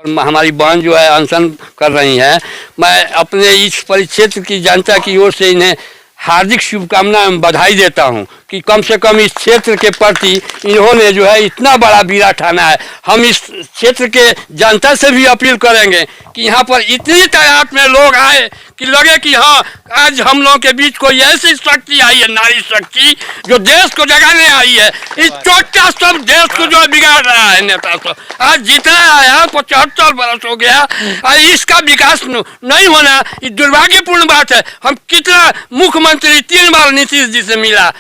हमारी बहन जो है अनशन कर रही हैं। मैं अपने इस परिक्षेत्र की जनता की ओर से इन्हें हार्दिक शुभकामनाएं बधाई देता हूं कि कम से कम इस क्षेत्र के प्रति इन्होंने जो है इतना बड़ा बीड़ा ठाना है। हम इस क्षेत्र के जनता से भी अपील करेंगे कि यहाँ पर इतनी तादाद में लोग आए कि लगे कि हाँ आज हम लोगों के बीच कोई ऐसी शक्ति आई है, नारी शक्ति, जो देश को जगाने आई है। इस छोटा सब देश को जो बिगाड़ रहा है नेता सब, आज जीतना आया 75 वर्ष हो गया और इसका विकास नहीं होना, ये दुर्भाग्यपूर्ण बात है। हम कितना मुख्यमंत्री 3 बार नीतीश जी से मिला,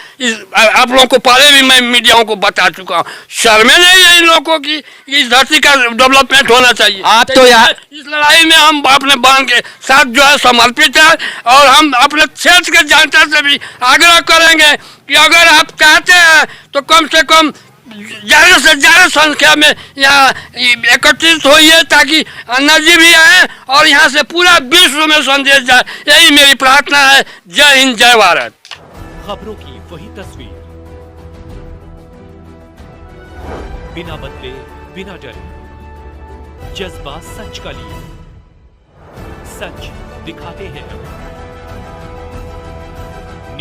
आप लोगों को पहले भी मैं मीडियाओं को बता चुका हूँ। शर्म नहीं है इन लोगों की, इस धरती का डेवलपमेंट होना चाहिए। आप तो इस लड़ाई में हम अपने बहन के साथ जो है समर्पित है और हम अपने क्षेत्र के जनता से भी आग्रह करेंगे कि अगर आप चाहते हैं तो कम से कम ज़्यादा से ज़्यादा संख्या में यहाँ एकत्रित होइए ताकि अन्ना जी भी आए और यहाँ से पूरा विश्व में संदेश जाए। यही मेरी प्रार्थना है। जय हिंद, जय भारत। खबरों की वही तस्वीर, बिना बदले बिना डरे, जज्बा सच का लिए, सच दिखाते हैं।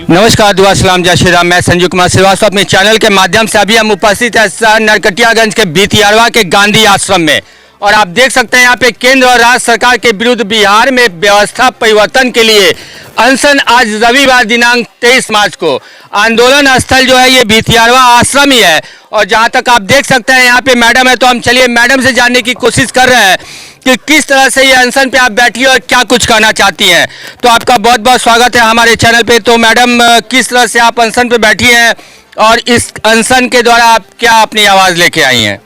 नमस्कार, दुआ सलाम, जय श्री राम। मैं संजीव कुमार श्रीवास्तव अपने चैनल के माध्यम से अभी हम उपस्थित हैं नरकटियागंज के भितियारवा के गांधी आश्रम में और आप देख सकते हैं यहाँ पे केंद्र और राज्य सरकार के विरुद्ध बिहार में व्यवस्था परिवर्तन के लिए अनशन आज रविवार दिनांक 23 मार्च को आंदोलन स्थल जो है ये भितियारवा आश्रम ही है। और जहाँ तक आप देख सकते हैं यहाँ पे मैडम है, तो हम चलिए मैडम से जानने की कोशिश कर रहे हैं कि किस तरह से ये अनशन पे आप बैठी और क्या कुछ कहना चाहती हैं। तो आपका बहुत बहुत स्वागत है हमारे चैनल पे। तो मैडम, किस तरह से आप अनशन पे बैठी हैं और इस अनशन के द्वारा आप क्या अपनी आवाज़ लेके आई हैं?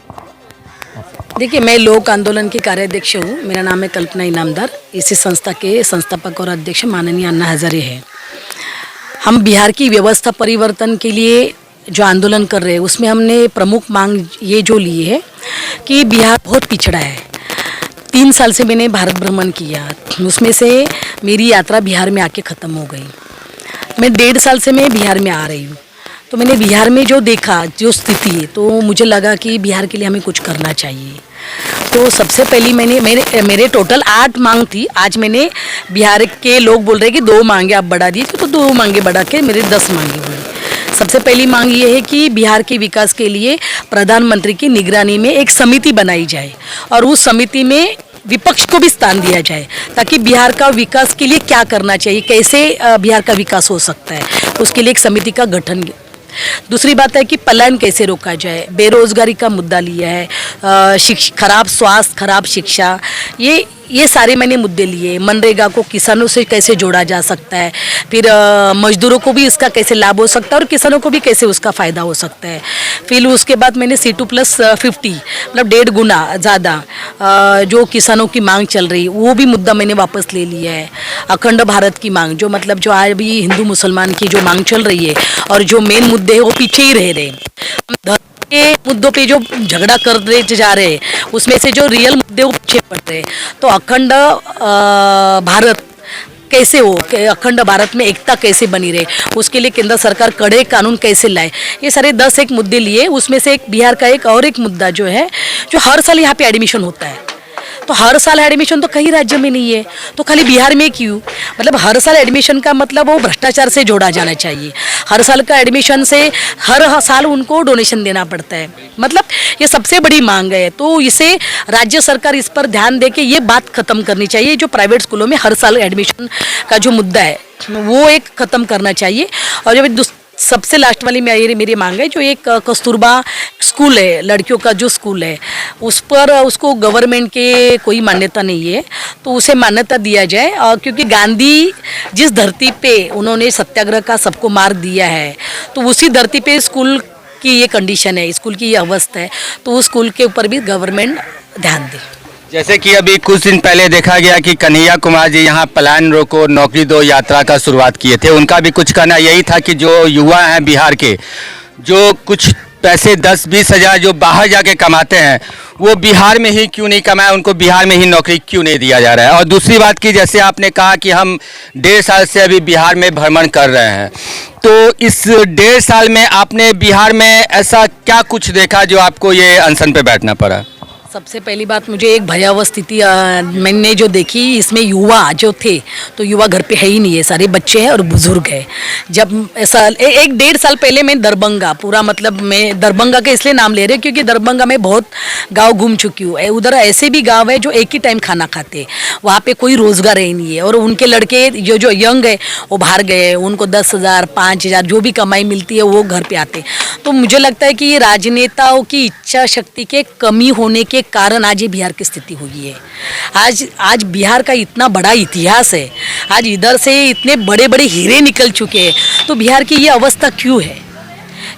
देखिए, मैं लोक आंदोलन की कार्याध्यक्ष हूँ। मेरा नाम है कल्पना इनामदार। इसी संस्था के संस्थापक और अध्यक्ष माननीय अन्ना हजारे हैं। हम बिहार की व्यवस्था परिवर्तन के लिए जो आंदोलन कर रहे हैं उसमें हमने प्रमुख मांग ये जो ली है कि बिहार बहुत पिछड़ा है। 3 साल से मैंने भारत भ्रमण किया, उसमें से मेरी यात्रा बिहार में आके ख़त्म हो गई। मैं 1.5 साल से मैं बिहार में आ रही हूँ, तो मैंने बिहार में जो देखा, जो स्थिति है, तो मुझे लगा कि बिहार के लिए हमें कुछ करना चाहिए। तो सबसे पहली मेरे टोटल 8 मांग थी। आज मैंने बिहार के लोग बोल रहे हैं कि 2 मांगे आप बढ़ा दिए, तो 2 मांगे बढ़ा के मेरे 10 मांगे हुए। सबसे पहली मांग ये है कि बिहार के विकास के लिए प्रधानमंत्री की निगरानी में एक समिति बनाई जाए और उस समिति में विपक्ष को भी स्थान दिया जाए ताकि बिहार का विकास के लिए क्या करना चाहिए, कैसे बिहार का विकास हो सकता है, उसके लिए एक समिति का गठन। दूसरी बात है कि पलायन कैसे रोका जाए, बेरोजगारी का मुद्दा लिया है, खराब स्वास्थ्य, खराब शिक्षा, ये सारे मैंने मुद्दे लिए। मनरेगा को किसानों से कैसे जोड़ा जा सकता है, फिर मजदूरों को भी इसका कैसे लाभ हो सकता है और किसानों को भी कैसे उसका फ़ायदा हो सकता है। फिर उसके बाद मैंने C2+50 मतलब 1.5 गुना ज़्यादा जो किसानों की मांग चल रही वो भी मुद्दा मैंने वापस ले लिया है। अखंड भारत की मांग, जो मतलब जो आज भी हिंदू मुसलमान की जो मांग चल रही है और जो मेन मुद्दे हैं वो पीछे ही रह रहे हैं। के मुद्दों पे जो झगड़ा कर रहे जा रहे हैं उसमें से जो रियल मुद्दे वो पीछे पड़ रहे हैं। तो अखंड भारत कैसे हो, अखंड भारत में एकता कैसे बनी रहे, उसके लिए केंद्र सरकार कड़े कानून कैसे लाए, ये सारे 10 एक मुद्दे लिए। उसमें से एक बिहार का एक मुद्दा जो है, जो हर साल यहाँ पे एडमिशन होता है, तो हर साल एडमिशन तो कई राज्य में नहीं है, तो खाली बिहार में क्यों? मतलब हर साल एडमिशन का मतलब वो भ्रष्टाचार से जोड़ा जाना चाहिए। हर साल का एडमिशन से हर साल उनको डोनेशन देना पड़ता है, मतलब ये सबसे बड़ी मांग है। तो इसे राज्य सरकार इस पर ध्यान दे के ये बात खत्म करनी चाहिए। जो प्राइवेट स्कूलों में हर साल एडमिशन का जो मुद्दा है वो एक ख़त्म करना चाहिए। और जब सबसे लास्ट वाली मेरी मांग है, जो एक कस्तूरबा स्कूल है, लड़कियों का जो स्कूल है, उस पर उसको गवर्नमेंट के कोई मान्यता नहीं है, तो उसे मान्यता दिया जाए। क्योंकि गांधी जिस धरती पे उन्होंने सत्याग्रह का सबको मार दिया है, तो उसी धरती पे स्कूल की ये कंडीशन है, स्कूल की ये अवस्था है, तो उस स्कूल के ऊपर भी गवर्नमेंट ध्यान दे। जैसे कि अभी कुछ दिन पहले देखा गया कि कन्हैया कुमार जी यहाँ पलायन रोको नौकरी दो यात्रा का शुरुआत किए थे। उनका भी कुछ कहना यही था कि जो युवा हैं बिहार के, जो कुछ पैसे 10-20 हज़ार जो बाहर जाके कमाते हैं, वो बिहार में ही क्यों नहीं कमाए, उनको बिहार में ही नौकरी क्यों नहीं दिया जा रहा है। और दूसरी बात की, जैसे आपने कहा कि हम 1.5 साल से अभी बिहार में भ्रमण कर रहे हैं, तो इस 1.5 साल में आपने बिहार में ऐसा क्या कुछ देखा जो आपको ये अनशन पे बैठना पड़ा? सबसे पहली बात, मुझे एक भयावह स्थिति मैंने जो देखी, इसमें युवा जो थे तो युवा घर पे है ही नहीं है, सारे बच्चे हैं और बुजुर्ग हैं। जब ऐसा एक 1.5 साल पहले मैं दरभंगा, पूरा मतलब मैं दरभंगा के इसलिए नाम ले रही हूँ क्योंकि दरभंगा में बहुत गांव घूम चुकी हूँ। उधर ऐसे भी गांव है जो एक ही टाइम खाना खाते हैं, वहाँ पे कोई रोजगार ही नहीं है और उनके लड़के जो यंग है वो बाहर गए, उनको 10,000 5,000 जो भी कमाई मिलती है वो घर पे आते। तो मुझे लगता है कि ये राजनेताओं की इच्छा शक्ति के कमी होने के कारण आज ये बिहार की स्थिति हुई है। आज बिहार का इतना बड़ा इतिहास है, आज इधर से इतने बड़े बड़े हीरे निकल चुके हैं, तो बिहार की ये अवस्था क्यों है?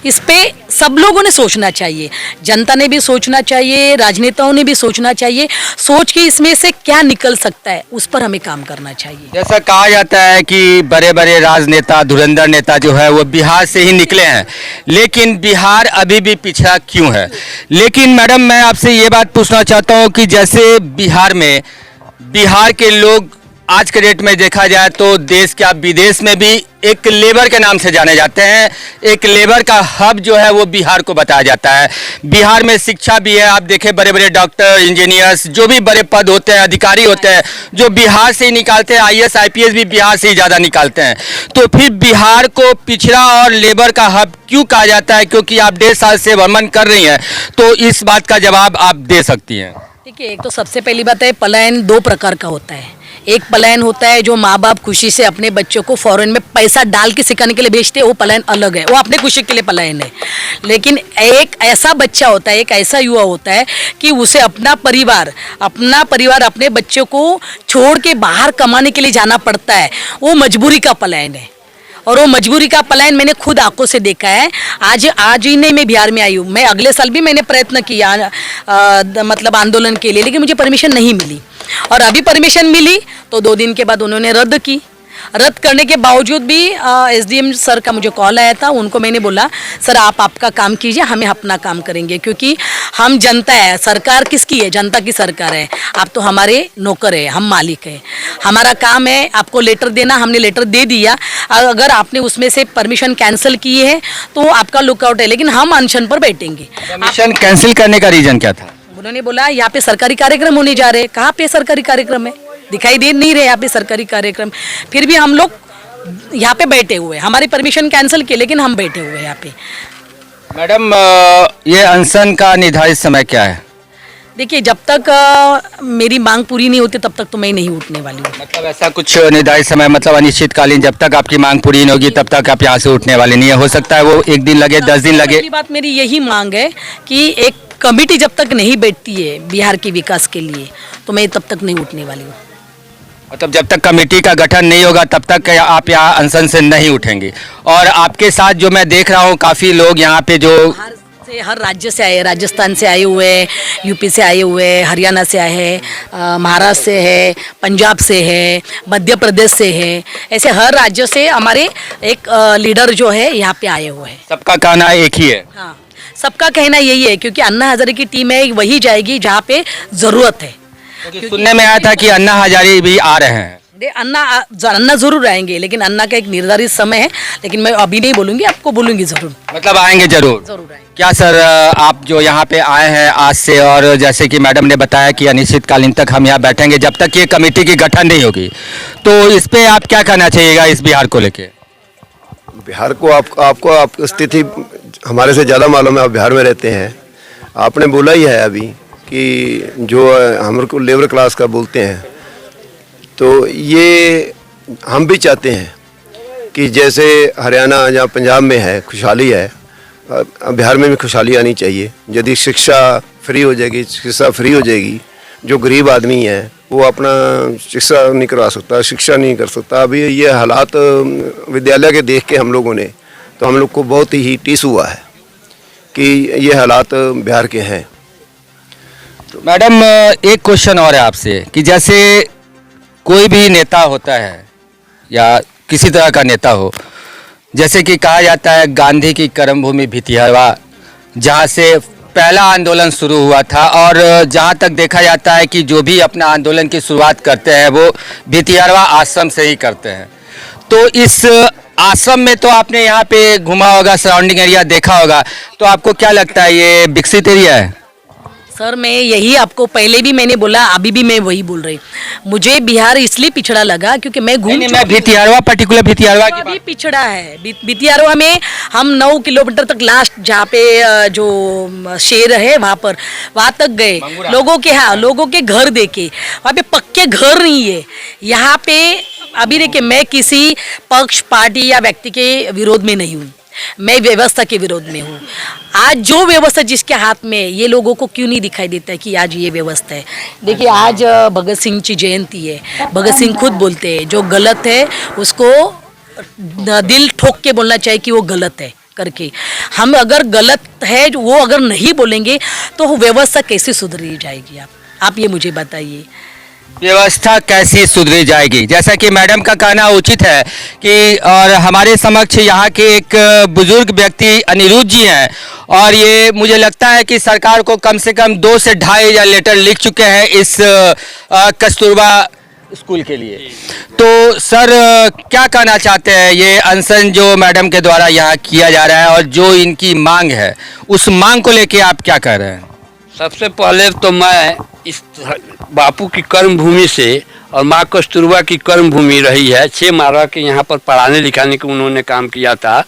इस पे सब लोगों ने सोचना चाहिए, जनता ने भी सोचना चाहिए, राजनेताओं ने भी सोचना चाहिए, सोच के इसमें से क्या निकल सकता है उस पर हमें काम करना चाहिए। जैसा कहा जाता है कि बड़े बड़े राजनेता, धुरंधर नेता जो है वो बिहार से ही निकले हैं, लेकिन बिहार अभी भी पिछड़ा क्यों है? लेकिन मैडम, मैं आपसे ये बात पूछना चाहता हूँ कि जैसे बिहार के लोग आज के डेट में देखा जाए तो देश क्या विदेश में भी एक लेबर के नाम से जाने जाते हैं। एक लेबर का हब जो है वो बिहार को बताया जाता है। बिहार में शिक्षा भी है, आप देखें बड़े बड़े डॉक्टर, इंजीनियर्स, जो भी बड़े पद होते हैं, अधिकारी होते हैं, जो बिहार से ही निकालते हैं। IAS IPS भी बिहार से ही ज़्यादा निकालते हैं। तो फिर बिहार को पिछड़ा और लेबर का हब क्यों कहा जाता है? क्योंकि आप 1.5 साल से भ्रमण कर रही हैं, तो इस बात का जवाब आप दे सकती हैं। देखिए, एक तो सबसे पहली बात है, पलायन 2 प्रकार का होता है। एक पलायन होता है जो माँ बाप खुशी से अपने बच्चों को फॉरेन में पैसा डाल के सिखाने के लिए भेजते हैं, वो पलायन अलग है, वो अपने खुशी के लिए पलायन है। लेकिन एक ऐसा बच्चा होता है, एक ऐसा युवा होता है कि उसे अपना परिवार अपने बच्चों को छोड़ के बाहर कमाने के लिए जाना पड़ता है, वो मजबूरी का पलायन है। और वो मजबूरी का पलायन मैंने खुद आंखों से देखा है। आज ही नहीं मैं बिहार में आई हूँ, मैं अगले साल भी मैंने प्रयत्न किया मतलब आंदोलन के लिए, लेकिन मुझे परमिशन नहीं मिली। और अभी परमिशन मिली तो 2 दिन के बाद उन्होंने रद्द की। रद्द करने के बावजूद भी SDM सर का मुझे कॉल आया था, उनको मैंने बोला सर आप आपका काम कीजिए, हमें अपना काम करेंगे, क्योंकि हम जनता है, सरकार किसकी है? जनता की सरकार है। आप तो हमारे नौकर है, हम मालिक है, हमारा काम है आपको लेटर देना, हमने लेटर दे दिया। अगर आपने उसमें से परमिशन कैंसिल की है तो आपका लुकआउट है, लेकिन हम अनशन पर बैठेंगे। परमिशन कैंसिल करने का रीजन क्या था? उन्होंने बोला यहाँ पे सरकारी कार्यक्रम होने जा रहे हैं। कहाँ पे सरकारी कार्यक्रम है? दिखाई दे नहीं रहे यहाँ पे सरकारी कार्यक्रम। फिर भी हम लोग यहाँ पे बैठे हुए, हमारी परमिशन कैंसिल की, लेकिन हम बैठे हुए यहाँ पे। मैडम, ये अनशन का निर्धारित समय क्या है? देखिए, जब तक मेरी मांग पूरी नहीं होती तब तक तो मैं नहीं उठने वाली हूँ। मतलब ऐसा कुछ निर्धारित समय, मतलब अनिश्चितकालीन, जब तक आपकी मांग पूरी नहीं होगी तब तक आप यहाँ से उठने वाले नहीं है? हो सकता है वो 1 दिन लगे, 10 दिन लगे। पहली बात मेरी यही मांग है कि एक कमेटी जब तक नहीं बैठती है बिहार के विकास के लिए, तो मैं तब तक नहीं उठने वाली हूँ। मतलब जब तक कमेटी का गठन नहीं होगा तब तक आप यहाँ अनशन से नहीं उठेंगी। और आपके साथ जो मैं देख रहा हूँ, काफ़ी लोग यहाँ पे जो हर राज्य से आए, राजस्थान से आए हुए, यूपी से आए हुए, हरियाणा से आए हैं, महाराष्ट्र से है, पंजाब से है, मध्य प्रदेश से है, ऐसे हर राज्य से हमारे एक लीडर जो है यहाँ पे आए हुए हैं। सबका कहना एक ही है? हाँ, सबका कहना यही है, क्योंकि अन्ना हजारे की टीम है, वही जाएगी जहाँ पे ज़रूरत है। सुनने में आया था कि अन्ना हजारे भी आ रहे हैं। अन्ना जरूर आएंगे, लेकिन अन्ना का एक निर्धारित समय है, लेकिन मैं अभी नहीं बोलूंगी, आपको बोलूंगी जरूर। मतलब आएंगे जरूर? जरूर आएंगे। क्या सर, आप जो यहाँ पे आए हैं आज से, और जैसे कि मैडम ने बताया कि अनिश्चितकालीन तक हम यहाँ बैठेंगे जब तक ये कमेटी की गठन नहीं होगी, तो इस पे आप क्या कहना चाहिएगा इस बिहार को लेके? बिहार को आपको स्थिति हमारे से ज़्यादा मालूम है, आप बिहार में रहते हैं। आपने बोला ही है अभी कि जो हमारे को लेबर क्लास का बोलते हैं, तो ये हम भी चाहते हैं कि जैसे हरियाणा या पंजाब में है, खुशहाली है, बिहार में भी खुशहाली आनी चाहिए। यदि शिक्षा फ्री हो जाएगी, जो गरीब आदमी है वो अपना शिक्षा नहीं करवा सकता, शिक्षा नहीं कर सकता। अभी ये हालात विद्यालय के देख के हम लोगों ने, तो हम लोग को बहुत ही टीस हुआ है कि ये हालात बिहार के हैं। तो मैडम, एक क्वेश्चन और है आपसे कि जैसे कोई भी नेता होता है या किसी तरह का नेता हो, जैसे कि कहा जाता है गांधी की कर्मभूमि भितिहरवा, जहाँ से पहला आंदोलन शुरू हुआ था, और जहाँ तक देखा जाता है कि जो भी अपना आंदोलन की शुरुआत करते हैं वो भितिहरवा आश्रम से ही करते हैं। तो इस आश्रम में तो आपने यहाँ पे घुमा होगा, सराउंडिंग एरिया देखा होगा, तो आपको क्या लगता है ये विकसित एरिया है? सर मैं यही आपको पहले भी मैंने बोला, अभी भी मैं वही बोल रही। मुझे बिहार इसलिए पिछड़ा लगा क्योंकि मैं घूम मैं भितियारवा, पर्टिकुलर भितियारवा की अभी पिछड़ा है। भितियारवा में हम 9 किलोमीटर तक लास्ट जहाँ पे जो शेर है वहाँ तक गए, लोगों के लोगों के घर देखे। वहाँ पे पक्के घर नहीं है। यहाँ पे अभी देखिए, मैं किसी पक्ष, पार्टी या व्यक्ति के विरोध में नहीं हूँ, मैं व्यवस्था के विरोध में हूँ। आज जो व्यवस्था जिसके हाथ में, ये लोगों को क्यों नहीं दिखाई देता है कि आज ये व्यवस्था है। देखिए आज भगत सिंह की जयंती है, भगत सिंह खुद बोलते हैं जो गलत है उसको दिल ठोक के बोलना चाहिए कि वो गलत है करके। हम अगर गलत है वो अगर नहीं बोलेंगे तो व्यवस्था कैसे सुधरी जाएगी? आप ये मुझे बताइए, व्यवस्था कैसी सुधरी जाएगी? जैसा कि मैडम का कहना उचित है कि, और हमारे समक्ष यहाँ के एक बुजुर्ग व्यक्ति अनिरुद्ध जी हैं, और ये मुझे लगता है कि सरकार को कम से कम 2 से 2.5 लेटर लिख चुके हैं इस कस्तूरबा स्कूल के लिए। तो सर क्या कहना चाहते हैं, ये अनशन जो मैडम के द्वारा यहाँ किया जा रहा है और जो इनकी मांग है, उस मांग को लेके आप क्या कह रहे हैं? सबसे पहले तो मैं इस बापू की कर्म भूमि से और माँ कस्तूरबा की कर्म भूमि रही है, 6 मारा के यहाँ पर पढ़ाने लिखाने का उन्होंने काम किया था।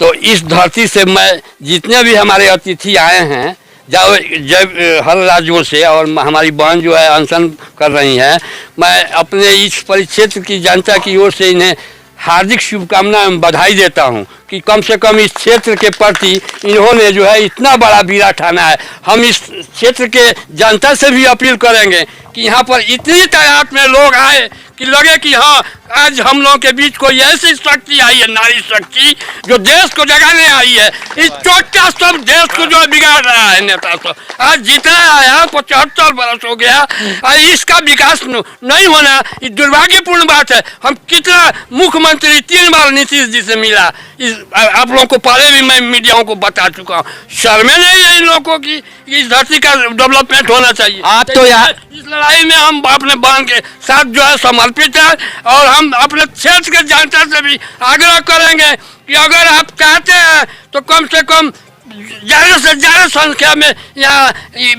तो इस धरती से मैं जितने भी हमारे अतिथि आए हैं जब हर राज्यों से, और हमारी बहन जो है अनशन कर रही हैं, मैं अपने इस परिक्षेत्र की जनता की ओर से इन्हें हार्दिक शुभकामनाएं एवं बधाई देता हूं कि कम से कम इस क्षेत्र के प्रति इन्होंने जो है इतना बड़ा बीड़ा ठाना है। हम इस क्षेत्र के जनता से भी अपील करेंगे कि यहाँ पर इतनी तादाद में लोग आए कि लगे कि हाँ आज हम लोगों के बीच कोई ऐसी शक्ति आई है, नारी शक्ति, जो देश को जगाने आई है। इस चोटा सब देश को जो बिगाड़ रहा है नेता सब, आज जितना आया 75 वर्ष हो गया और इसका विकास नहीं होना, ये दुर्भाग्यपूर्ण बात है। हम कितना मुख्यमंत्री 3 बार नीतीश जी से मिला, आप लोगों को पहले भी मैं मीडियाओं को बता चुका हूँ। शर्में नहीं है इन लोगों की, इस धरती का डेवलपमेंट होना चाहिए। आप तो यहाँ इस लड़ाई में हम अपने बहन के साथ जो है समर्पित है, और हम अपने क्षेत्र के जनता से भी आग्रह करेंगे कि अगर आप चाहते हैं तो कम से कम ज़्यादा से ज़्यादा संख्या में यहाँ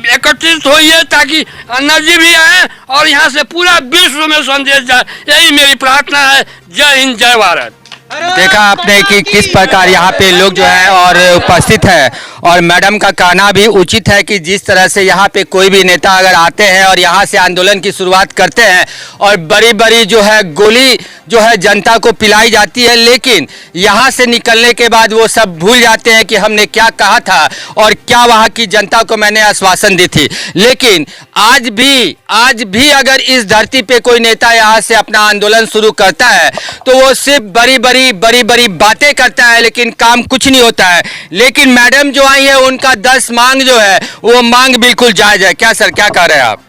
एकत्रित होइए, ताकि अन्ना जी भी आए और यहाँ से पूरा विश्व में संदेश जाए। यही मेरी प्रार्थना है। जय हिंद, जय भारत। देखा आपने कि किस प्रकार यहाँ पे लोग जो है और उपस्थित है, और मैडम का कहना भी उचित है कि जिस तरह से यहाँ पे कोई भी नेता अगर आते हैं और यहाँ से आंदोलन की शुरुआत करते हैं और बड़ी बड़ी जो है गोली जो है जनता को पिलाई जाती है, लेकिन यहाँ से निकलने के बाद वो सब भूल जाते हैं कि हमने क्या कहा था और क्या वहाँ की जनता को मैंने आश्वासन दी थी। लेकिन आज भी अगर इस धरती पे कोई नेता यहाँ से अपना आंदोलन शुरू करता है तो वो सिर्फ बड़ी बड़ी बातें करता है, लेकिन काम कुछ नहीं होता है। लेकिन मैडम जो आई है उनका 10 मांग जो है वो मांग बिल्कुल जायज है। क्या सर, क्या कह रहे हैं आप?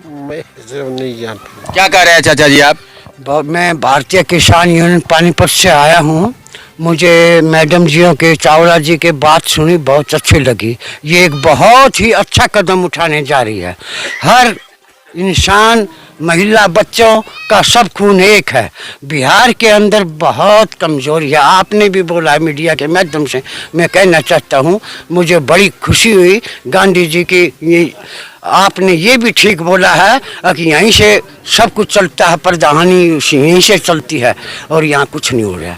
मैं नहीं जानता। क्या कह रहे हैं चाचा जी आप? मैं भारतीय किसान यूनियन पानीपत से आया हूँ। मुझे मैडम जियों के, चावला जी के बात सुनी, बहुत अच्छी लगी। ये एक बहुत ही अच्छा कदम उठाने जा रही है। हर इंसान, महिला, बच्चों का सब खून एक है। बिहार के अंदर बहुत कमजोरी है। आपने भी बोला है मीडिया के माध्यम से, मैं कहना चाहता हूँ मुझे बड़ी खुशी हुई गांधी जी की ये, आपने ये भी ठीक बोला है कि यहीं से सब कुछ चलता है, प्रधानी यहीं से चलती है और यहाँ कुछ नहीं हो रहा।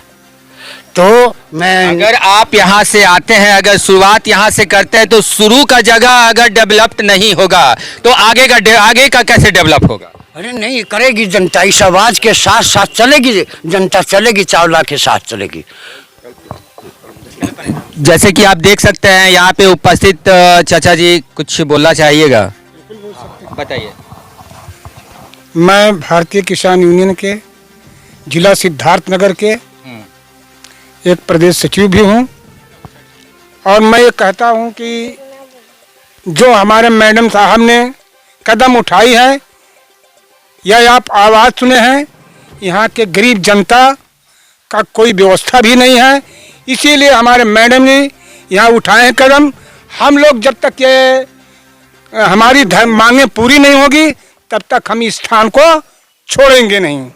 तो मैं, अगर आप यहाँ से आते हैं, अगर शुरुआत यहाँ से करते हैं, तो शुरू का जगह अगर डेवलप्ड नहीं होगा तो आगे का कैसे डेवलप होगा? अरे नहीं, करेगी जनता। इस आवाज के साथ साथ चलेगी जनता, चलेगी, चावला के साथ चलेगी। जैसे कि आप देख सकते हैं यहाँ पे उपस्थित चाचा जी, कुछ बोलना चाहिएगा? बताइए। मैं भारतीय किसान यूनियन के जिला सिद्धार्थनगर के एक प्रदेश सचिव भी हूँ, और मैं ये कहता हूँ कि जो हमारे मैडम साहब ने कदम उठाई है, या आप आवाज़ सुने हैं, यहाँ के गरीब जनता का कोई व्यवस्था भी नहीं है, इसीलिए हमारे मैडम ने यहाँ उठाए हैं कदम। हम लोग जब तक ये हमारी मांगें पूरी नहीं होगी तब तक हम इस स्थान को छोड़ेंगे नहीं।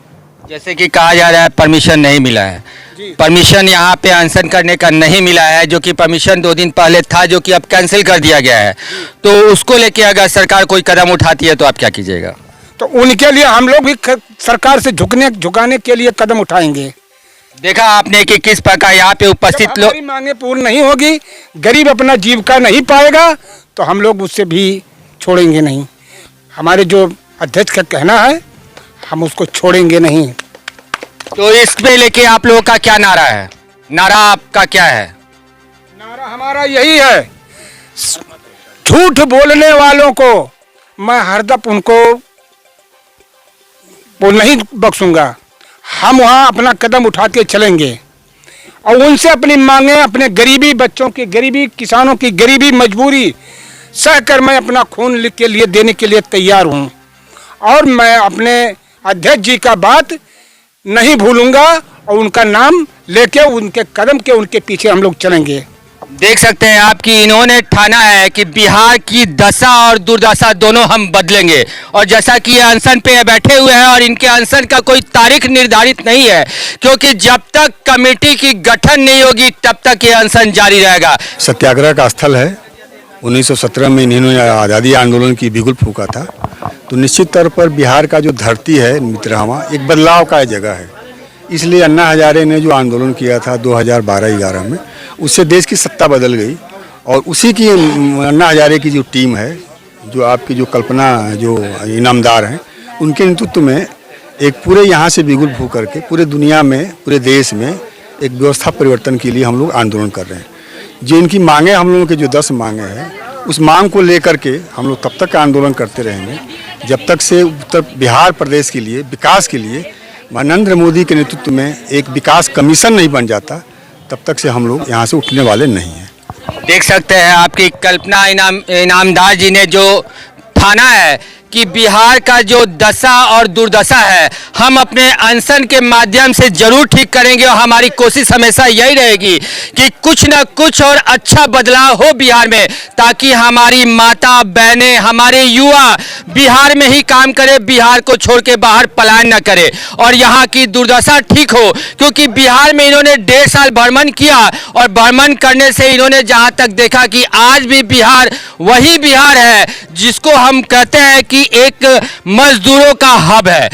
जैसे कि कहा जा रहा है परमिशन नहीं मिला है, परमिशन यहाँ पे अनशन करने का नहीं मिला है, जो कि परमिशन 2 दिन पहले था, जो कि अब कैंसिल कर दिया गया है। तो उसको लेके अगर सरकार कोई कदम उठाती है तो आप क्या कीजिएगा? तो उनके लिए हम लोग भी सरकार से झुकाने के लिए कदम उठाएंगे। देखा आपने कि किस प्रकार यहाँ पे उपस्थित जब लोग, हमारी मांगे पूर्ण नहीं होगी, गरीब अपना जीविका नहीं पाएगा, तो हम लोग उससे भी छोड़ेंगे नहीं। हमारे जो अध्यक्ष का कहना है, हम उसको छोड़ेंगे नहीं। तो इसमें लेके आप लोगों का क्या नारा है? नारा आपका क्या है? नारा हमारा यही है, झूठ बोलने वालों को मैं हरदम उनको वो नहीं बख्शूंगा। हम वहाँ अपना कदम उठा के चलेंगे और उनसे अपनी मांगे, अपने गरीबी बच्चों की गरीबी, किसानों की गरीबी, मजबूरी सहकर मैं अपना खून लिख के लिए देने के लिए तैयार हूँ। और मैं अपने अध्यक्ष जी का बात नहीं भूलूंगा और उनका नाम लेके उनके कदम के उनके पीछे हम लोग चलेंगे। देख सकते हैं आपकी इन्होंने ठाना है कि बिहार की दशा और दुर्दशा दोनों हम बदलेंगे। और जैसा कि ये अनशन पे बैठे हुए हैं और इनके अनशन का कोई तारीख निर्धारित नहीं है, क्योंकि जब तक कमेटी की गठन नहीं होगी तब तक ये अनशन जारी रहेगा। सत्याग्रह का स्थल है। 1917 में इन्होंने आज़ादी आंदोलन की बिगुल फूंका था। तो निश्चित तौर पर बिहार का जो धरती है मित्रहामा, एक बदलाव का जगह है। इसलिए अन्ना हजारे ने जो आंदोलन किया था 2012-11 में, उससे देश की सत्ता बदल गई। और उसी की अन्ना हजारे की जो टीम है, जो आपकी जो कल्पना जो इनामदार हैं, उनके नेतृत्व में एक पूरे यहाँ से बिगुल फूंक करके पूरे दुनिया में, पूरे देश में एक व्यवस्था परिवर्तन के लिए हम लोग आंदोलन कर रहे हैं। जो इनकी मांगे, हम लोगों के जो 10 मांगे हैं, उस मांग को लेकर के हम लोग तब तक आंदोलन करते रहेंगे जब तक से उत्तर बिहार प्रदेश के लिए, विकास के लिए नरेंद्र मोदी के नेतृत्व में एक विकास कमीशन नहीं बन जाता, तब तक से हम लोग यहाँ से उठने वाले नहीं हैं। देख सकते हैं आपकी कल्पना इनामदार जी ने जो ठाना है कि बिहार का जो दशा और दुर्दशा है, हम अपने अनशन के माध्यम से जरूर ठीक करेंगे। और हमारी कोशिश हमेशा यही रहेगी कि कुछ न कुछ और अच्छा बदलाव हो बिहार में, ताकि हमारी माता बहनें, हमारे युवा बिहार में ही काम करे, बिहार को छोड़ के बाहर पलायन न करे और यहाँ की दुर्दशा ठीक हो। क्योंकि बिहार में इन्होंने 1.5 साल भ्रमण किया और भ्रमण करने से इन्होंने जहाँ तक देखा कि आज भी बिहार वही बिहार है जिसको हम कहते हैं कि एक मजदूरों का हब है।